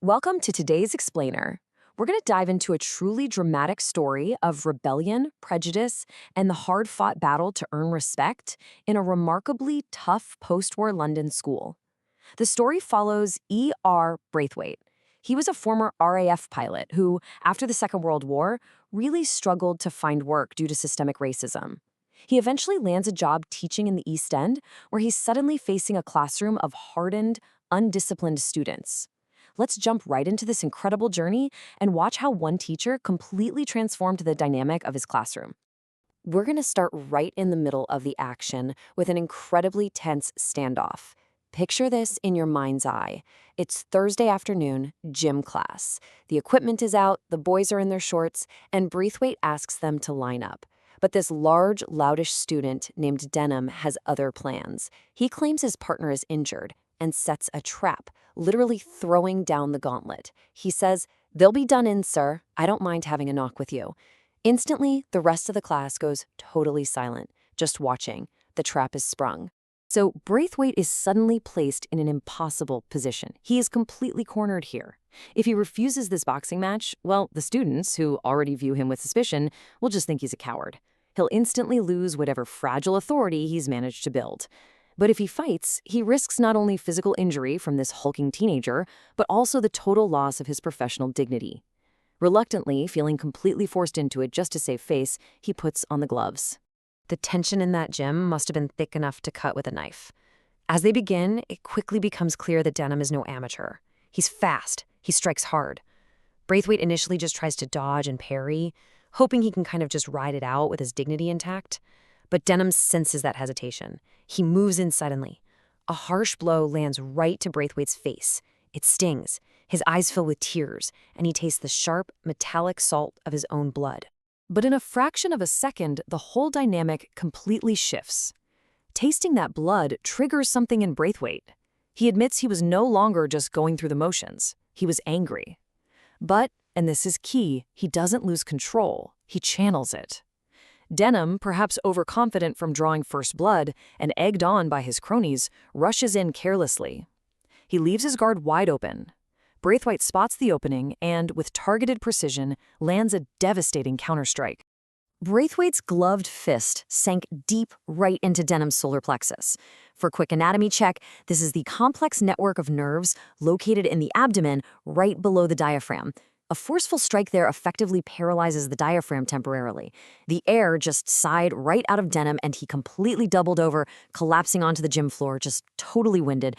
Welcome to today's Explainer. We're going to dive into a truly dramatic story of rebellion, prejudice, and the hard-fought battle to earn respect in a remarkably tough post-war London school. The story follows E.R. Braithwaite. He was a former RAF pilot who, after the Second World War, really struggled to find work due to systemic racism. He eventually lands a job teaching in the East End, where he's suddenly facing a classroom of hardened, undisciplined students. Let's jump right into this incredible journey and watch how one teacher completely transformed the dynamic of his classroom. We're going to start right in the middle of the action with an incredibly tense standoff. Picture this in your mind's eye. It's Thursday afternoon, gym class. The equipment is out, the boys are in their shorts, and Braithwaite asks them to line up. But this large, loutish student named Denham has other plans. He claims his partner is injured and sets a trap, literally throwing down the gauntlet. He says, "They'll be done in, sir. I don't mind having a knock with you." Instantly, the rest of the class goes totally silent, just watching. The trap is sprung. So Braithwaite is suddenly placed in an impossible position. He is completely cornered here. If he refuses this boxing match, well, the students, who already view him with suspicion, will just think he's a coward. He'll instantly lose whatever fragile authority he's managed to build. But if he fights, he risks not only physical injury from this hulking teenager, but also the total loss of his professional dignity. Reluctantly, feeling completely forced into it just to save face, he puts on the gloves. The tension in that gym must have been thick enough to cut with a knife. As they begin, it quickly becomes clear that Denham is no amateur. He's fast. He strikes hard. Braithwaite initially just tries to dodge and parry, hoping he can kind of just ride it out with his dignity intact. But Denham senses that hesitation. He moves in suddenly. A harsh blow lands right to Braithwaite's face. It stings. His eyes fill with tears, and he tastes the sharp, metallic salt of his own blood. But in a fraction of a second, the whole dynamic completely shifts. Tasting that blood triggers something in Braithwaite. He admits he was no longer just going through the motions. He was angry. But, and this is key, he doesn't lose control. He channels it. Denham, perhaps overconfident from drawing first blood and egged on by his cronies, rushes in carelessly. He leaves his guard wide open. Braithwaite spots the opening and, with targeted precision, lands a devastating counterstrike. Braithwaite's gloved fist sank deep right into Denham's solar plexus. For a quick anatomy check, this is the complex network of nerves located in the abdomen right below the diaphragm. A forceful strike there effectively paralyzes the diaphragm temporarily. The air just sighed right out of Denham and he completely doubled over, collapsing onto the gym floor, just totally winded.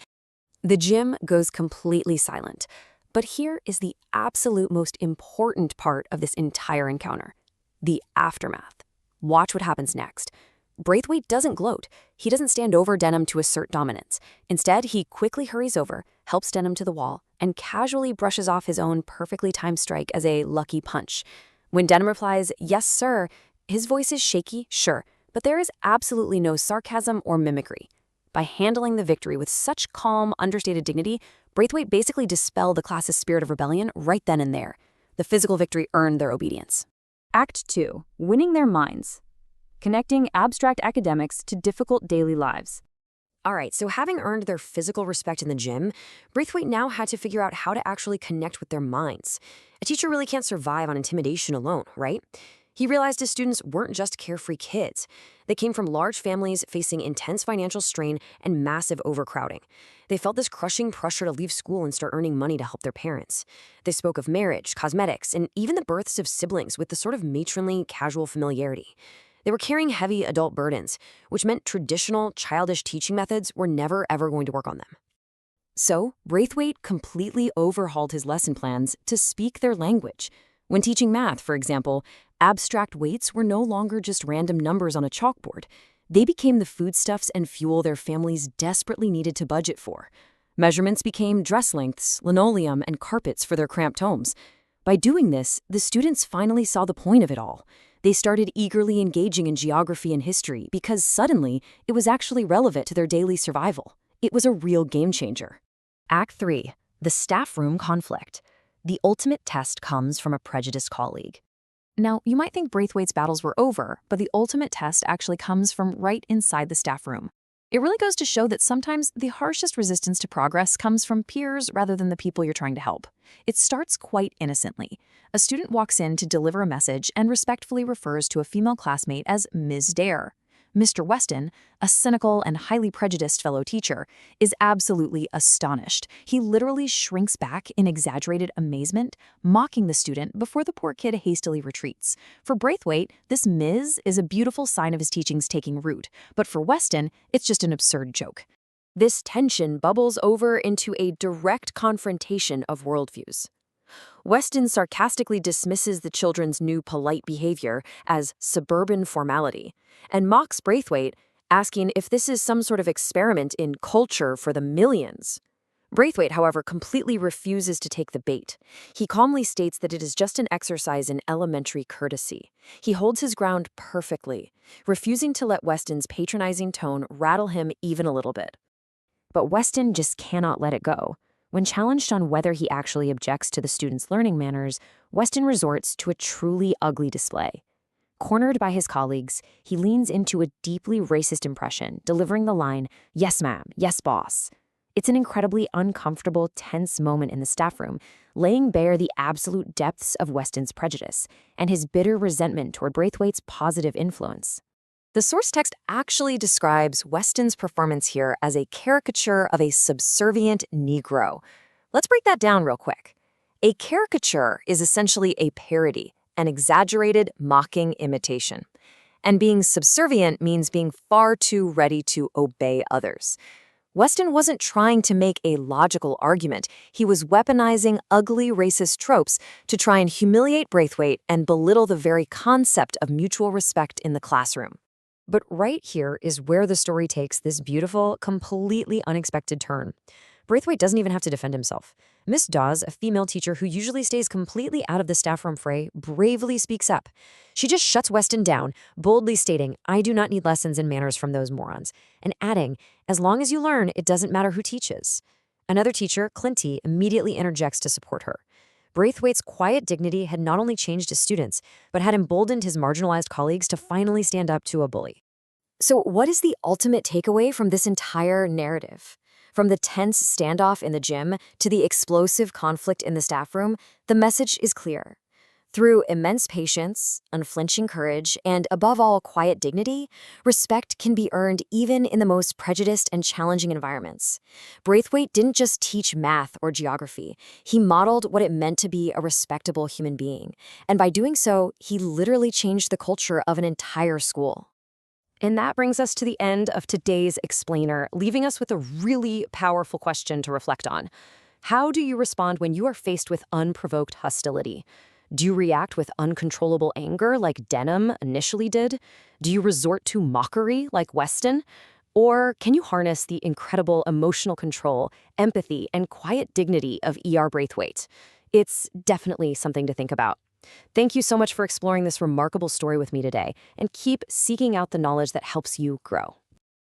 The gym goes completely silent. But here is the absolute most important part of this entire encounter: the aftermath. Watch what happens next. Braithwaite doesn't gloat. He doesn't stand over Denham to assert dominance. Instead, he quickly hurries over, helps Denham to the wall, and casually brushes off his own perfectly timed strike as a lucky punch. When Denham replies, "Yes, sir," his voice is shaky, sure, but there is absolutely no sarcasm or mimicry. By handling the victory with such calm, understated dignity, Braithwaite basically dispelled the class's spirit of rebellion right then and there. The physical victory earned their obedience. Act 2. Winning their minds. Connecting abstract academics to difficult daily lives. All right, so having earned their physical respect in the gym, Braithwaite now had to figure out how to actually connect with their minds. A teacher really can't survive on intimidation alone, right? He realized his students weren't just carefree kids. They came from large families facing intense financial strain and massive overcrowding. They felt this crushing pressure to leave school and start earning money to help their parents. They spoke of marriage, cosmetics, and even the births of siblings with the sort of matronly, casual familiarity. They were carrying heavy adult burdens, which meant traditional, childish teaching methods were never ever going to work on them. So, Braithwaite completely overhauled his lesson plans to speak their language. When teaching math, for example, abstract weights were no longer just random numbers on a chalkboard. They became the foodstuffs and fuel their families desperately needed to budget for. Measurements became dress lengths, linoleum, and carpets for their cramped homes. By doing this, the students finally saw the point of it all. They started eagerly engaging in geography and history because suddenly it was actually relevant to their daily survival. It was a real game changer. Act 3. The staff room conflict. The ultimate test comes from a prejudiced colleague. Now, you might think Braithwaite's battles were over, but the ultimate test actually comes from right inside the staff room. It really goes to show that sometimes the harshest resistance to progress comes from peers rather than the people you're trying to help. It starts quite innocently. A student walks in to deliver a message and respectfully refers to a female classmate as Ms. Dare. Mr. Weston, a cynical and highly prejudiced fellow teacher, is absolutely astonished. He literally shrinks back in exaggerated amazement, mocking the student before the poor kid hastily retreats. For Braithwaite, this Ms. is a beautiful sign of his teachings taking root, but for Weston, it's just an absurd joke. This tension bubbles over into a direct confrontation of worldviews. Weston sarcastically dismisses the children's new polite behavior as suburban formality and mocks Braithwaite, asking if this is some sort of experiment in culture for the millions. Braithwaite, however, completely refuses to take the bait. He calmly states that it is just an exercise in elementary courtesy. He holds his ground perfectly, refusing to let Weston's patronizing tone rattle him even a little bit. But Weston just cannot let it go. When challenged on whether he actually objects to the students' learning manners, Weston resorts to a truly ugly display. Cornered by his colleagues, he leans into a deeply racist impression, delivering the line, "Yes, ma'am, yes, boss." It's an incredibly uncomfortable, tense moment in the staff room, laying bare the absolute depths of Weston's prejudice and his bitter resentment toward Braithwaite's positive influence. The source text actually describes Weston's performance here as a caricature of a subservient Negro. Let's break that down real quick. A caricature is essentially a parody, an exaggerated, mocking imitation. And being subservient means being far too ready to obey others. Weston wasn't trying to make a logical argument. He was weaponizing ugly racist tropes to try and humiliate Braithwaite and belittle the very concept of mutual respect in the classroom. But right here is where the story takes this beautiful, completely unexpected turn. Braithwaite doesn't even have to defend himself. Miss Dawes, a female teacher who usually stays completely out of the staff room fray, bravely speaks up. She just shuts Weston down, boldly stating, "I do not need lessons in manners from those morons," and adding, "As long as you learn, it doesn't matter who teaches." Another teacher, Clinty, immediately interjects to support her. Braithwaite's quiet dignity had not only changed his students, but had emboldened his marginalized colleagues to finally stand up to a bully. So what is the ultimate takeaway from this entire narrative? From the tense standoff in the gym to the explosive conflict in the staff room, the message is clear. Through immense patience, unflinching courage, and above all, quiet dignity, respect can be earned even in the most prejudiced and challenging environments. Braithwaite didn't just teach math or geography. He modeled what it meant to be a respectable human being. And by doing so, he literally changed the culture of an entire school. And that brings us to the end of today's explainer, leaving us with a really powerful question to reflect on. How do you respond when you are faced with unprovoked hostility? Do you react with uncontrollable anger like Denham initially did? Do you resort to mockery like Weston? Or can you harness the incredible emotional control, empathy, and quiet dignity of E.R. Braithwaite? It's definitely something to think about. Thank you so much for exploring this remarkable story with me today, and keep seeking out the knowledge that helps you grow.